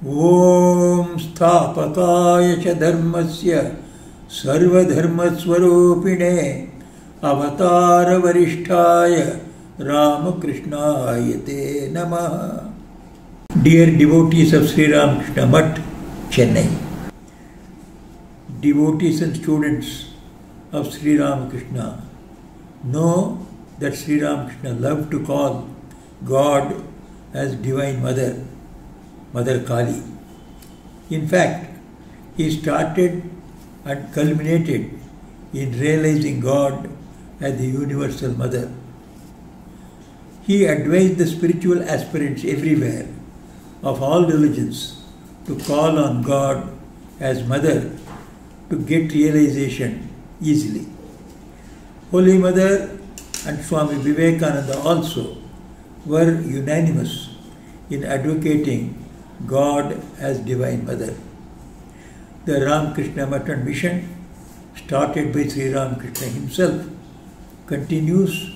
ओम स्थापकाय च धर्मस्य सर्वधर्मस्वरूपिणे अवतार वरिष्ठाय रामकृष्णाय ते नमः. Dear devotees of Sri Ramakrishna Mutt, Chennai. Devotees and students of Sri Ramakrishna know that Sri Ramakrishna loved to call God as Divine Mother, Mother Kali. In fact, he started and culminated in realizing God as the Universal Mother. He advised the spiritual aspirants everywhere of all religions to call on God as Mother to get realization easily. Holy Mother and Swami Vivekananda also were unanimous in advocating God as Divine Mother. The Ramakrishna Math mission, started by Sri Ramakrishna himself, continues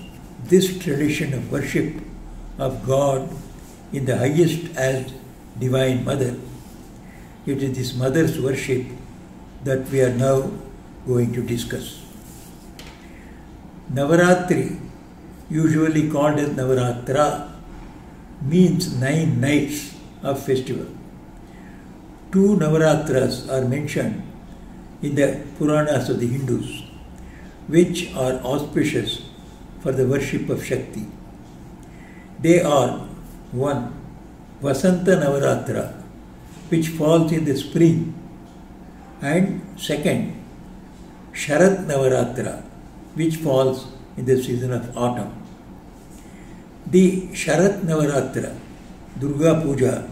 this tradition of worship of God in the highest as Divine Mother. It is this Mother's worship that we are now going to discuss. Navaratri, usually called as Navaratra, means 9 nights of festival. 2 Navaratras are mentioned in the Puranas of the Hindus, which are auspicious for the worship of Shakti. They are 1. Vasanta Navaratra, which falls in the spring, and 2nd, Sharat Navaratra, which falls in the season of autumn. The Sharat Navaratra, Durga Puja,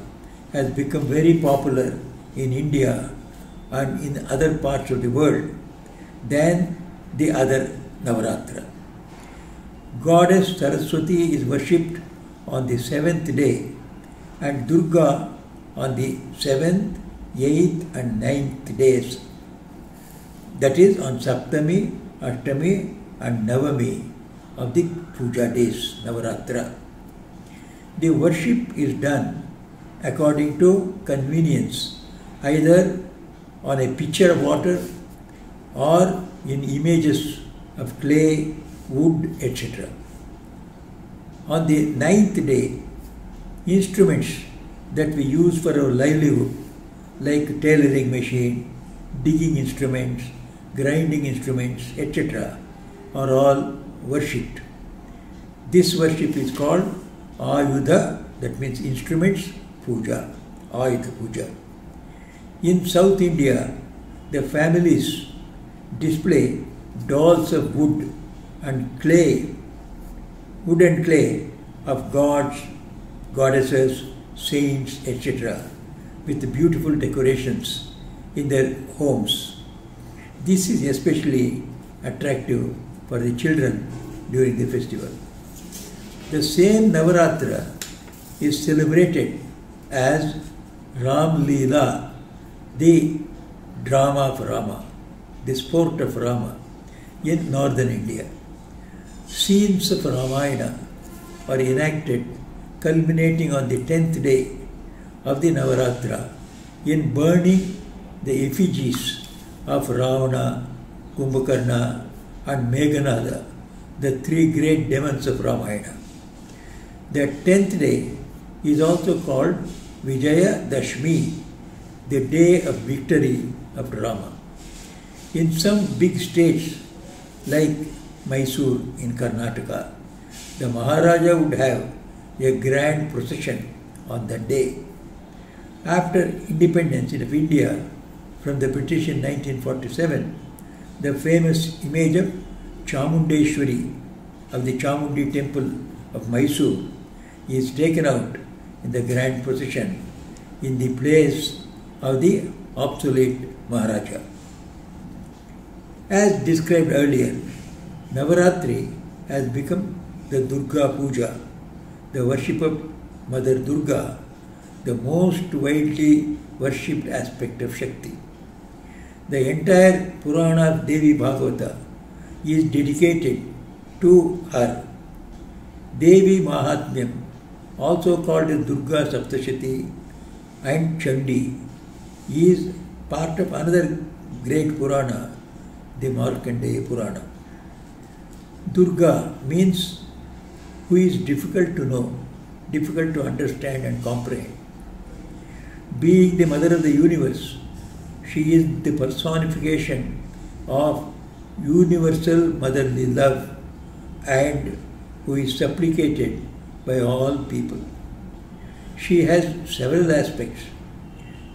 has become very popular in India and in other parts of the world than the other Navaratra. Goddess Saraswati is worshipped on the 7th day and Durga on the 7th, 8th and 9th days. That is on Saptami, Ashtami and Navami of the Puja days, Navaratra. The worship is done according to convenience, either on a pitcher of water or in images of clay, wood, etc. On the 9th day, instruments that we use for our livelihood, like tailoring machine, digging instruments, grinding instruments, etc., are all worshipped. This worship is called Ayudha, that means instruments, puja, Ayudha puja. In South India, the families display dolls of wood and clay of gods, goddesses, saints, etc., with beautiful decorations in their homes. This is especially attractive for the children during the festival. The same Navaratra is celebrated as Ram Leela, the drama of Rama, the sport of Rama, in northern India. Scenes of Ramayana are enacted culminating on the 10th day of the Navaratra in burning the effigies of Ravana, Kumbhakarna and Meghanada, the 3 great demons of Ramayana. The 10th day is also called Vijaya Dashmi, the day of victory of Rama. In some big states like Mysore in Karnataka, the Maharaja would have a grand procession on that day. After independence of India from the British in 1947, the famous image of Chamundeshwari of the Chamundi temple of Mysore is taken out in the grand procession in the place of the obsolete Maharaja. As described earlier, Navaratri has become the Durga Puja, the worship of Mother Durga, the most widely worshipped aspect of Shakti. The entire Purana of Devi Bhagavata is dedicated to her. Devi Mahatmyam, also called as Durga Saptashati, and Chandi is part of another great Purana, the Markandeya Purana. Durga means who is difficult to know, difficult to understand and comprehend. Being the mother of the universe, she is the personification of universal motherly love and who is supplicated by all people. She has several aspects.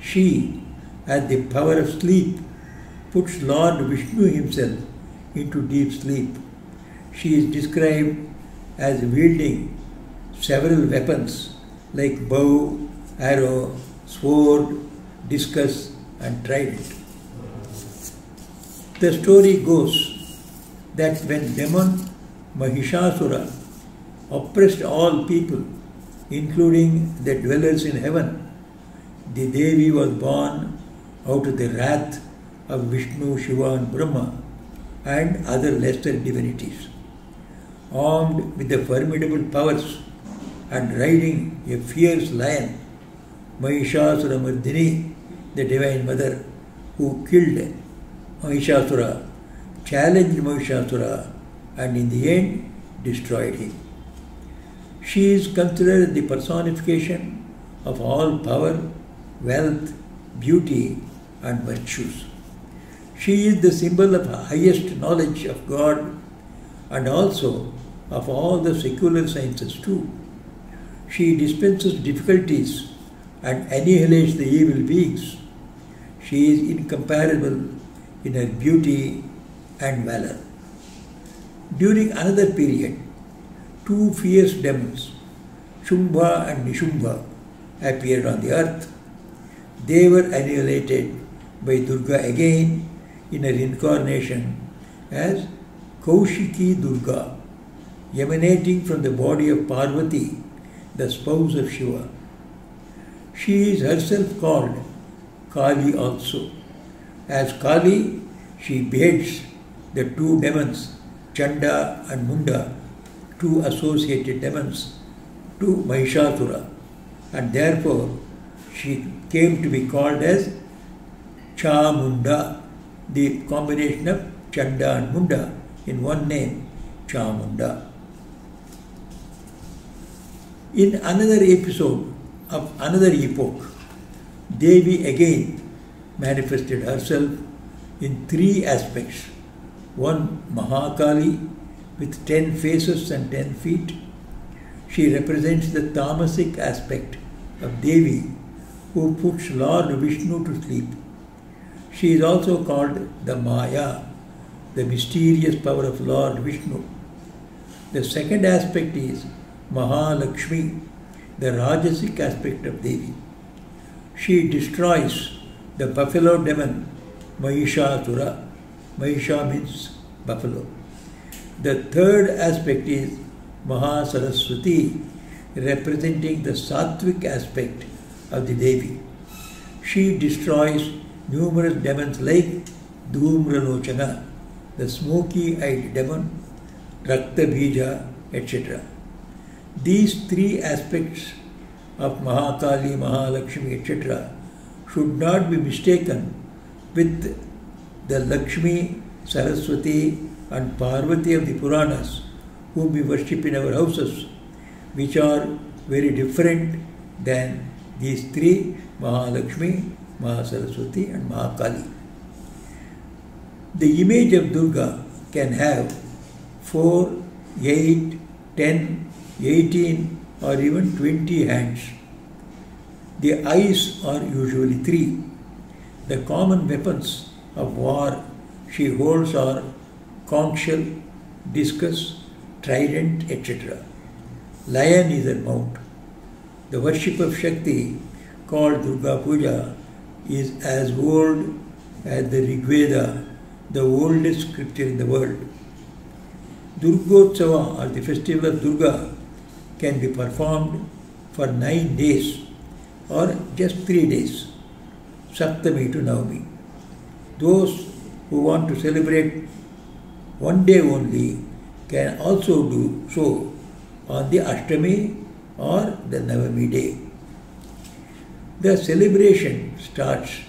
She, as the power of sleep, puts Lord Vishnu himself into deep sleep. She is described as wielding several weapons like bow, arrow, sword, discus and trident. The story goes that when demon Mahishasura oppressed all people, including the dwellers in heaven, the Devi was born out of the wrath of Vishnu, Shiva and Brahma and other lesser divinities. Armed with the formidable powers and riding a fierce lion, Mahishasura Mardini, the Divine Mother who killed Mahishasura, challenged Mahishasura and in the end destroyed him. She is considered the personification of all power, wealth, beauty and virtues. She is the symbol of highest knowledge of God and also of all the secular sciences too. She dispenses difficulties and annihilates the evil beings. She is incomparable in her beauty and valor. During another period, two fierce demons, Shumbha and Nishumbha, appeared on the earth. They were annihilated by Durga again in her incarnation as Kaushiki Durga, emanating from the body of Parvati, the spouse of Shiva. She is herself called Kali also. As Kali, she beheads the two demons, Chanda and Munda, two associated demons, to Mahishasura, and therefore she came to be called as Chamunda, the combination of Chanda and Munda in one name, Chamunda. In another episode of another epoch, Devi again manifested herself in three aspects. One, Mahakali with 10 faces and 10 feet. She represents the tamasic aspect of Devi who puts Lord Vishnu to sleep. She is also called the Maya, the mysterious power of Lord Vishnu. The second aspect is Mahalakshmi, the Rajasic aspect of Devi. She destroys the buffalo demon Mahishasura. Mahisha means buffalo. The third aspect is Mahasaraswati, representing the sattvic aspect of the Devi. She destroys numerous demons like Dhumralochana, the smoky-eyed demon, Raktabija, etc. These three aspects of Mahakali, Mahalakshmi, etc. should not be mistaken with the Lakshmi, Saraswati and Parvati of the Puranas, whom we worship in our houses, which are very different than these three, Mahalakshmi, Mahasaraswati and Mahakali. The image of Durga can have 4, 8, 10, 18 or even 20 hands. The eyes are usually 3. The common weapons of war she holds are conch shell, discus, trident, etc. Lion is her mount. The worship of Shakti, called Durga Puja, is as old as the Rig Veda, the oldest scripture in the world. Durgotsava, or the festival of Durga, can be performed for 9 days or just 3 days, Saptami to Navami. Those who want to celebrate one day only can also do so on the Ashtami or the Navami day. The celebration starts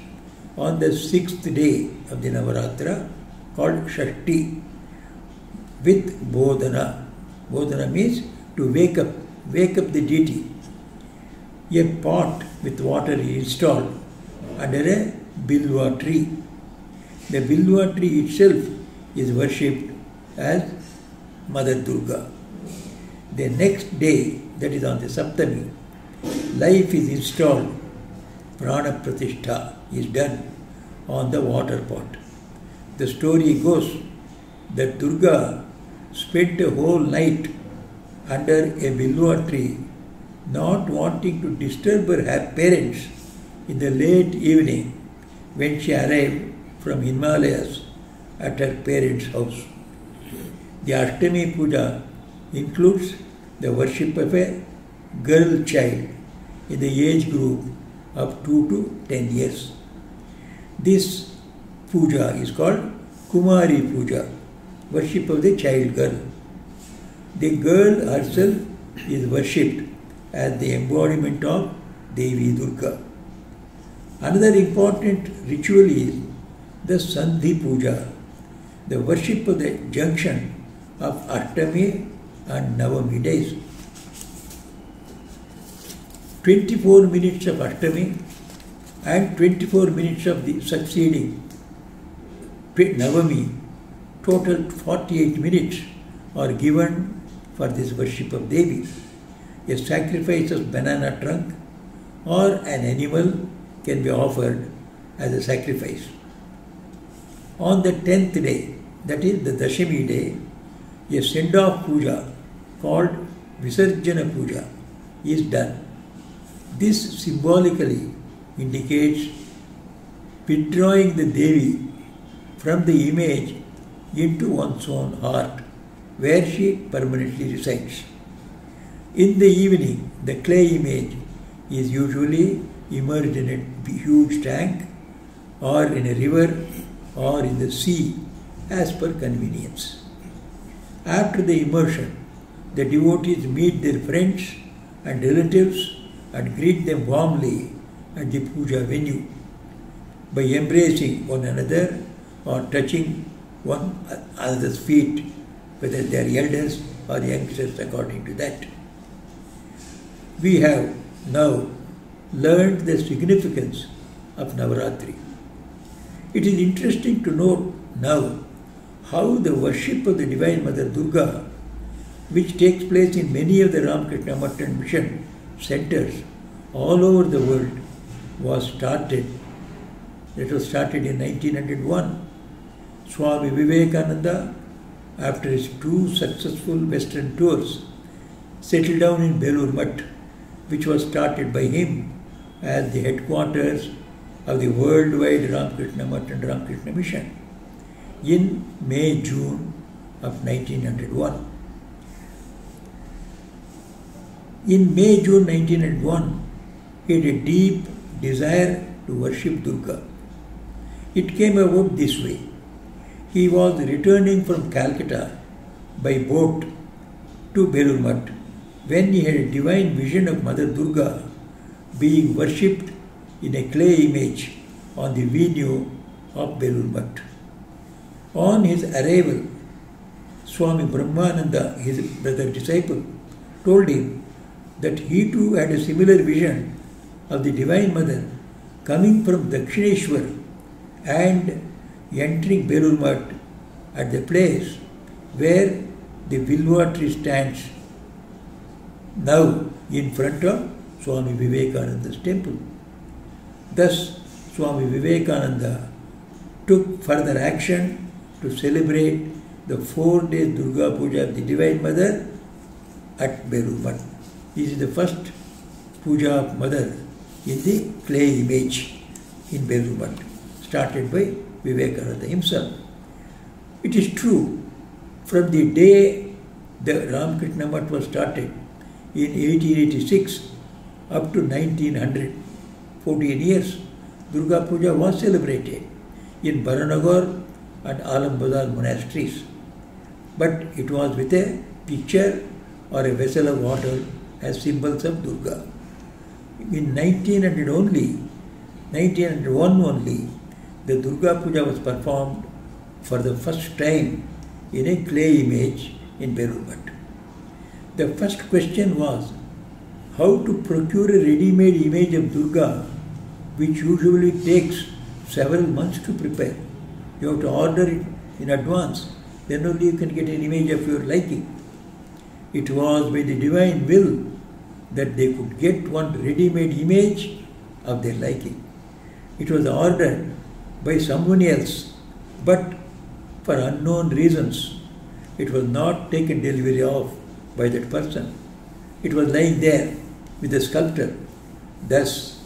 on the sixth day of the Navaratra, called Shashti, with Bodhana. Bodhana means to wake up the deity. A pot with water is installed under a Bilva tree. The Bilva tree itself is worshipped as Mother Durga. The next day, that is on the Saptami, life is installed, Prana Pratishtha is done on the water pot. The story goes that Durga spent a whole night under a Bilva tree, not wanting to disturb her parents in the late evening when she arrived from Himalayas at her parents' house. The Ashtami Puja includes the worship of a girl child in the age group of 2 to 10 years. This puja is called Kumari Puja, worship of the child girl. The girl herself is worshipped as the embodiment of Devi Durga. Another important ritual is the Sandhi Puja, the worship of the junction of Ashtami and Navami days. 24 minutes of Ashtami and 24 minutes of the succeeding Navami, total 48 minutes are given for this worship of Devi. A sacrifice of banana trunk or an animal can be offered as a sacrifice. On the 10th day, that is the Dashami day, a send-off puja called Visarjana Puja is done. This symbolically indicates withdrawing the Devi from the image into one's own heart, where she permanently resides. In the evening, the clay image is usually immersed in a huge tank or in a river or in the sea as per convenience. After the immersion, the devotees meet their friends and relatives and greet them warmly at the puja venue by embracing one another or touching one another's feet, whether they are elders or youngsters according to that. We have now learned the significance of Navaratri. It is interesting to note now how the worship of the Divine Mother Durga, which takes place in many of the Ramakrishna Math and Mission centers all over the world, was started. It was started in 1901. Swami Vivekananda, after his 2 successful Western tours, settled down in Belur Math, which was started by him as the headquarters of the worldwide Ramakrishna Math and Ramakrishna Mission in May-June of 1901. In May-June 1901, he had a deep desire to worship Durga. It came about this way. He was returning from Calcutta by boat to Belur Math when he had a divine vision of Mother Durga being worshipped in a clay image on the venue of Belur Math. On his arrival, Swami Brahmananda, his brother disciple, told him that he too had a similar vision of the Divine Mother coming from Dakshineshwar and entering Belur Math at the place where the Bilva tree stands now in front of Swami Vivekananda's temple. Thus, Swami Vivekananda took further action to celebrate the 4 days Durga Puja of the Divine Mother at Belur Math. This is the first puja of Mother in the clay image in Belur Math, started by Vivekananda himself. It is true, from the day the Ramakrishna Math was started in 1886 up to 1900, 14 years, Durga Puja was celebrated in Baranagar and Alambazar monasteries. But it was with a picture or a vessel of water as symbols of Durga. In 1901 only, the Durga Puja was performed for the first time in a clay image in Belur-Math. The first question was how to procure a ready-made image of Durga, which usually takes several months to prepare. You have to order it in advance, then only you can get an image of your liking. It was by the divine will that they could get one ready-made image of their liking. It was ordered by someone else, but for unknown reasons, it was not taken delivery of by that person. It was lying there with the sculptor. Thus,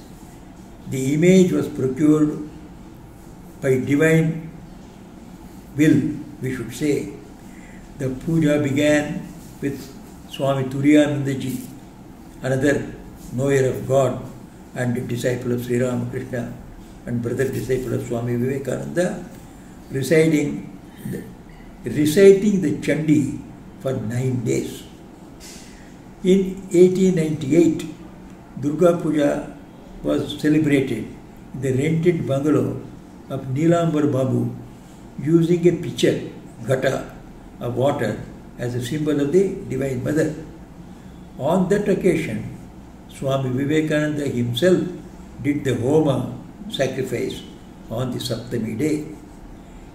the image was procured by divine will, we should say. The puja began with Swami Turiyanandaji, another knower of God and disciple of Sri Ramakrishna and brother disciple of Swami Vivekananda, reciting the Chandi for 9 days. In 1898, Durga Puja was celebrated in the rented bungalow of Nilambar Babu using a pitcher, ghata, of water as a symbol of the Divine Mother. On that occasion, Swami Vivekananda himself did the Homa sacrifice on the Saptami day.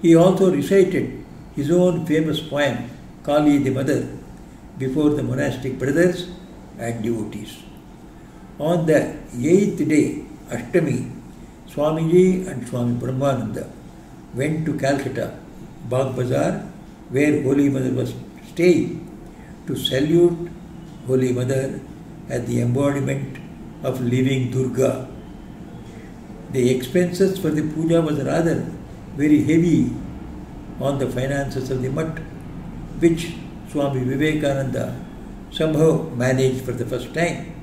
He also recited his own famous poem, Kali the Mother, before the monastic brothers and devotees. On the 8th day, Ashtami, Swamiji and Swami Brahmananda went to Calcutta, Bagh Bazaar, where Holy Mother was staying, to salute Holy Mother as the embodiment of living Durga. The expenses for the puja was rather very heavy on the finances of the mutt, which Swami Vivekananda somehow managed for the first time.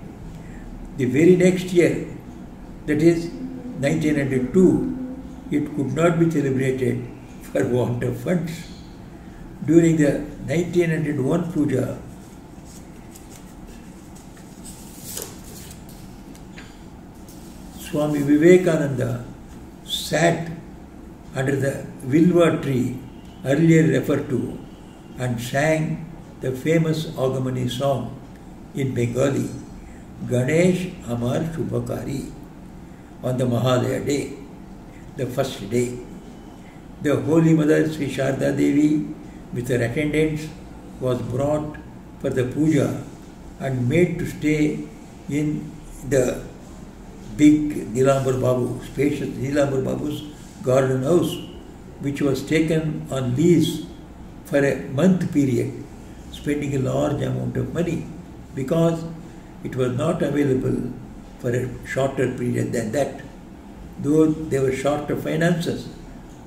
The very next year, that is 1902, it could not be celebrated for want of funds. During the 1901 puja, Swami Vivekananda sat under the Vilva tree earlier referred to and sang the famous Agamani song in Bengali, Ganesh Amar Shubhakari, on the Mahalaya day, the first day. The Holy Mother Sri Sharda Devi with her attendants was brought for the puja and made to stay in the big Nilambar Babu, spacious Nilambar Babu's garden house, which was taken on lease for a month period, spending a large amount of money because it was not available for a shorter period than that. Though they were short of finances,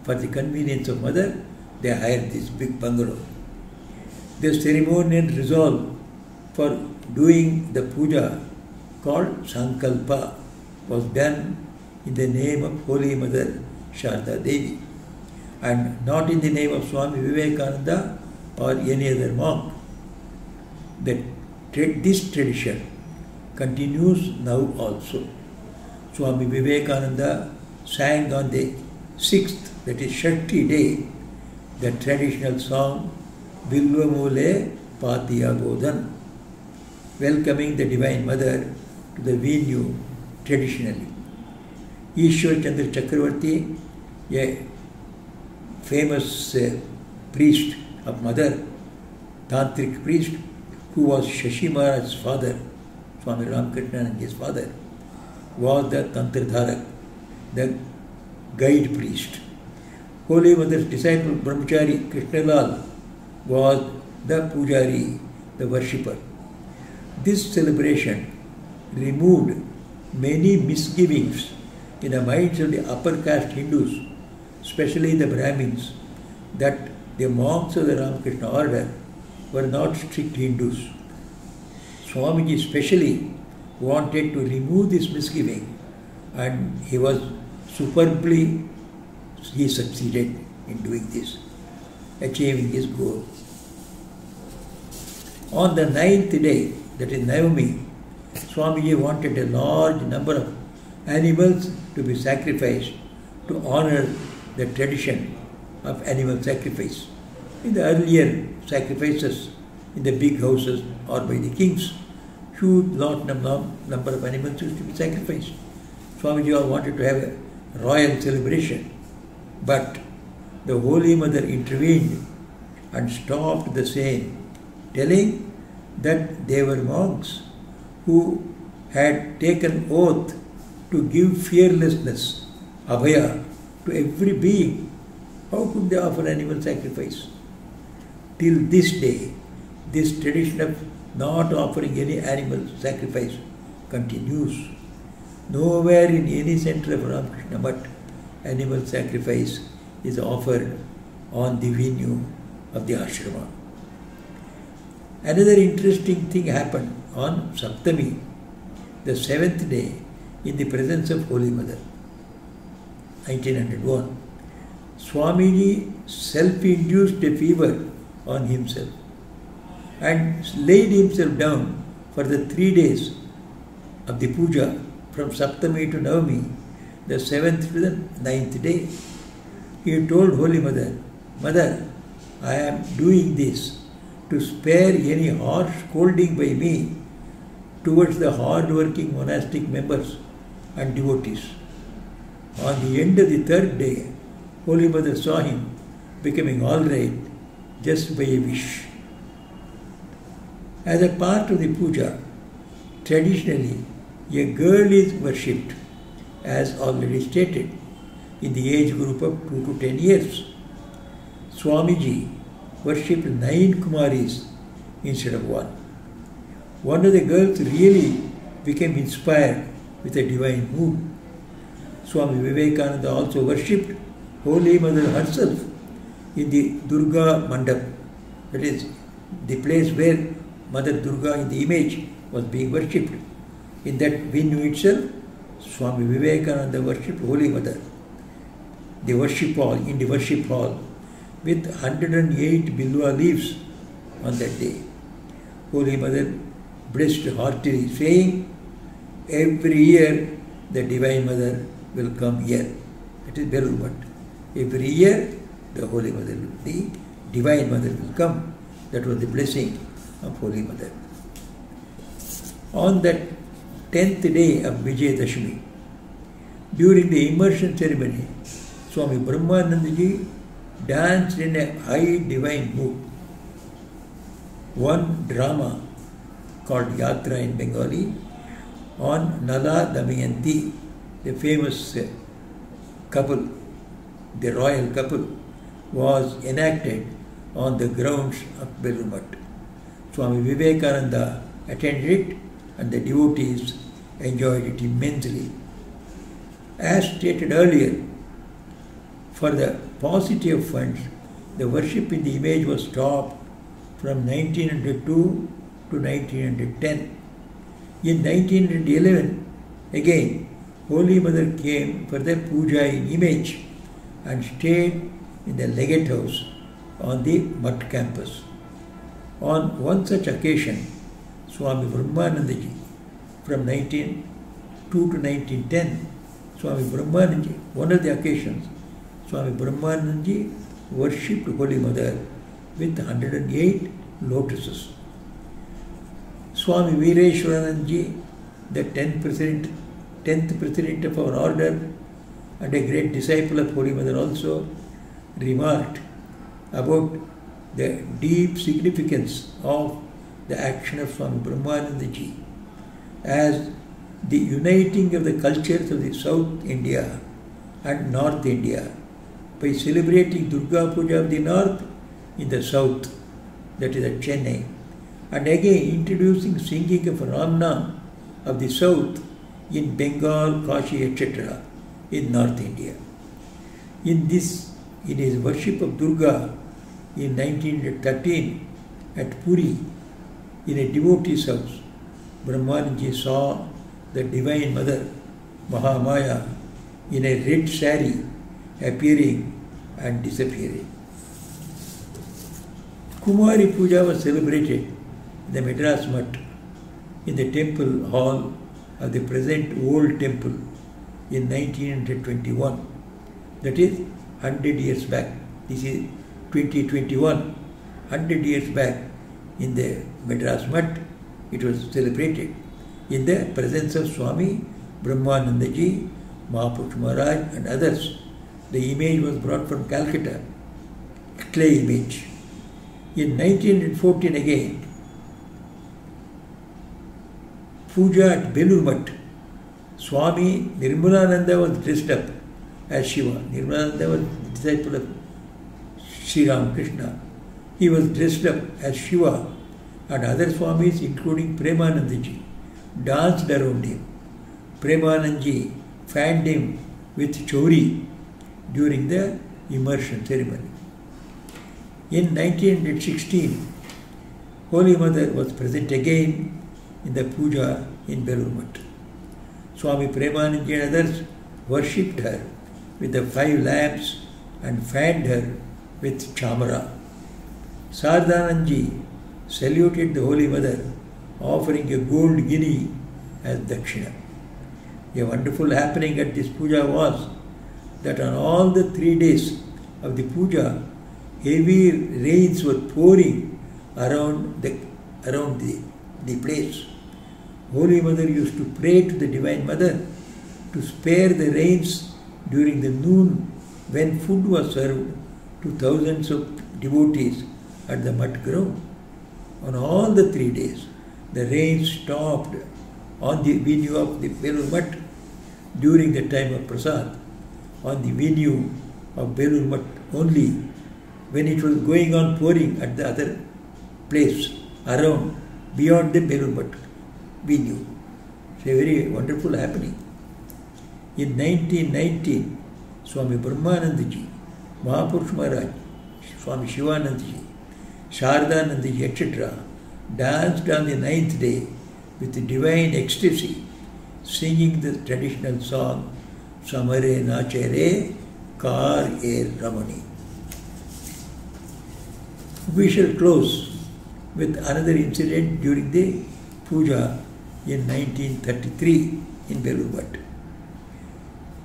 for the convenience of Mother, they hired this big bungalow. The ceremonial resolve for doing the puja, called Sankalpa, was done in the name of Holy Mother Sharda Devi and not in the name of Swami Vivekananda or any other monk. This tradition continues now also. Swami Vivekananda sang on the 6th, that is Shakti day, the traditional song Bilvamule Patiya Bodhan, welcoming the Divine Mother to the venue traditionally. Ishwar Chandra Chakravarti, a famous priest of Mother, Tantric priest, who was Shashi Maharaj's father, Swami Ramakrishna and his father, was the Tantradharak, the guide priest. Holy Mother's disciple Brahmachari Krishnalal was the Pujari, the worshipper. This celebration removed many misgivings in the minds of the upper caste Hindus, especially the Brahmins, that the monks of the Ramakrishna order were not strict Hindus. Swamiji especially wanted to remove this misgiving, and he succeeded in doing this, achieving his goal. On the 9th day, that is Navami, Swamiji wanted a large number of animals to be sacrificed to honor the tradition of animal sacrifice. In the earlier sacrifices in the big houses or by the kings, huge number of animals used to be sacrificed. Swamiji wanted to have a royal celebration, but the Holy Mother intervened and stopped the same, telling that they were monks who had taken oath to give fearlessness, abhaya, to every being. How could they offer animal sacrifice? Till this day, this tradition of not offering any animal sacrifice continues. Nowhere in any center of Ramakrishna Mutt, animal sacrifice is offered on the venue of the ashrama. Another interesting thing happened on Saptami, the 7th day, in the presence of Holy Mother, 1901. Swamiji self-induced a fever on himself and laid himself down for the 3 days of the puja from Saptami to Navami, the 7th to the 9th day. He told Holy Mother, Mother, I am doing this to spare any harsh scolding by me towards the hard-working monastic members and devotees. On the end of the 3rd day, Holy Mother saw him becoming all right just by a wish. As a part of the puja, traditionally, a girl is worshipped, as already stated, in the age group of 2 to 10 years. Swamiji worshipped 9 Kumaris instead of 1. One of the girls really became inspired with a divine mood. Swami Vivekananda also worshipped Holy Mother herself in the Durga Mandap, that is, the place where Mother Durga in the image was being worshipped. In that venue itself, Swami Vivekananda worshipped Holy Mother. The worship hall, in the worship hall, with 108 bilwa leaves on that day. Holy Mother blessed heartily, saying, every year the Divine Mother will come here. That is Belur Mutt. Every year the Holy Mother, the Divine Mother will come. That was the blessing of Holy Mother. On that 10th day of Vijayadashmi, during the immersion ceremony, Swami Brahmanandaji danced in a high divine mood. One drama called Yatra in Bengali on Nala Damayanti, the famous couple, the royal couple, was enacted on the grounds of Belur Mutt. Swami Vivekananda attended it and the devotees enjoyed it immensely. As stated earlier, for the paucity of funds, the worship in the image was stopped from 1902 to 1910. In 1911, again, Holy Mother came for the puja in image and stayed in the Legate House on the Mutt campus. On one such occasion, Swami Brahmanandaji, from 1902 to 1910, Swami Brahmanandaji, one of the occasions, Swami Brahmanandaji worshipped Holy Mother with 108 lotuses. Swami Veereshwaranandaji, the 10th president of our order and a great disciple of Holy Mother also, remarked about the deep significance of the action of Swami Brahmanandaji as the uniting of the cultures of the South India and North India by celebrating Durga Puja of the North in the South, that is at Chennai, and again introducing singing of Ramnam of the South in Bengal, Kashi, etc. in North India. In his worship of Durga in 1913 at Puri, in a devotee's house, Brahmanandaji saw the Divine Mother, Mahamaya, in a red sari appearing and disappearing. Kumari Puja was celebrated in the Madras Mutt in the temple hall of the present old temple in 1921. That is 100 years back. This is 2021. 100 years back in the Madras Mutt, it was celebrated in the presence of Swami Brahmanandaji, Mahapurush Maharaj and others. The image was brought from Calcutta, a clay image. In 1914 again, puja at Belur Mutt, Swami Nirmalananda was dressed up as Shiva. Nirmalananda was the disciple of Sri Ramakrishna. He was dressed up as Shiva, and other Swamis, including Premanandaji, danced around him. Premanandaji fanned him with chori during the immersion ceremony. In 1916, Holy Mother was present again in the puja in Belur Mutt. Swami Premanandaji and others worshipped her with the 5 lamps and fanned her with chamara. Sardanandaji saluted the Holy Mother, offering a gold guinea as dakshina. A wonderful happening at this puja was that on all the 3 days of the puja, heavy rains were pouring around the place. Holy Mother used to pray to the Divine Mother to spare the rains during the noon when food was served to thousands of devotees at the Mutt ground. On all the 3 days, the rain stopped on the venue of the Belur Mutt during the time of Prasad, on the venue of Belur Mutt only, when it was going on pouring at the other place around, beyond the Belur Mutt venue. It's a very wonderful happening. In 1919, Swami Brahmanandaji, Mahapurush Maharaj, Swami Shivanandaji, Shardanandaji, etc., danced on the 9th day with divine ecstasy, singing the traditional song Samare Nachare Kar Er Ramani. We shall close with another incident during the puja in 1933 in Belur Mutt.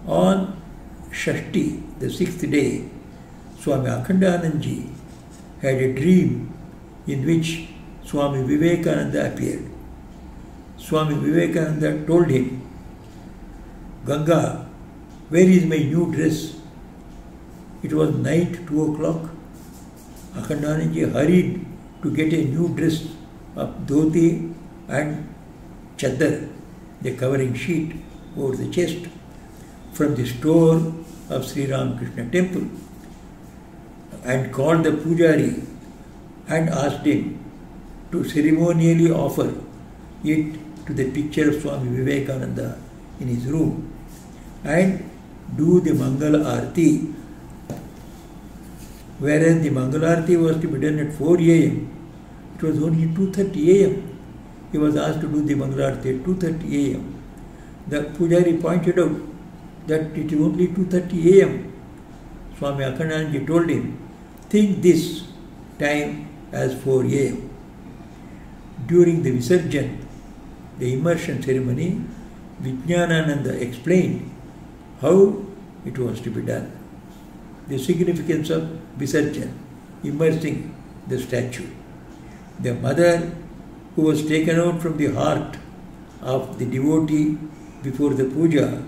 On Shashti, the 6th day, Swami Akhandanandaji had a dream in which Swami Vivekananda appeared. Swami Vivekananda told him, Ganga, where is my new dress? It was night, 2 o'clock. Akhandanandaji hurried to get a new dress of dhoti and chadar, the covering sheet over the chest, from the store of Sri Ramakrishna temple, and called the pujari and asked him to ceremonially offer it to the picture of Swami Vivekananda in his room and do the Mangala Arti. Whereas the Mangala Arti was to be done at 4 a.m., it was only 2:30 a.m. He was asked to do the Mangala Arti at 2:30 a.m. The pujari pointed out that it is only 2:30 a.m. Swami Akhandanandaji told him, think this time as 4 a.m. During the Visarjan, the immersion ceremony, Vijnanananda explained how it was to be done. The significance of Visarjan, immersing the statue. The mother who was taken out from the heart of the devotee before the puja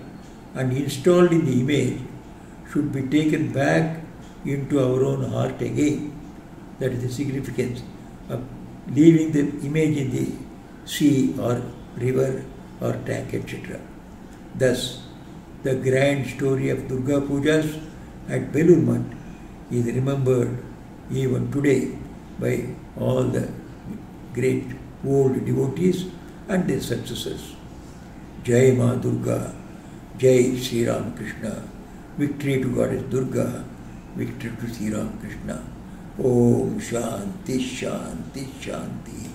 and installed in the image should be taken back into our own heart again. That is the significance of leaving the image in the sea or river or tank, etc. Thus, the grand story of Durga Pujas at Belur Mutt is remembered even today by all the great old devotees and their successors. Jai Ma Durga, Jai Sri Ramakrishna, victory to Goddess Durga, victory to Sri Ramakrishna. Om Shanti Shanti Shanti.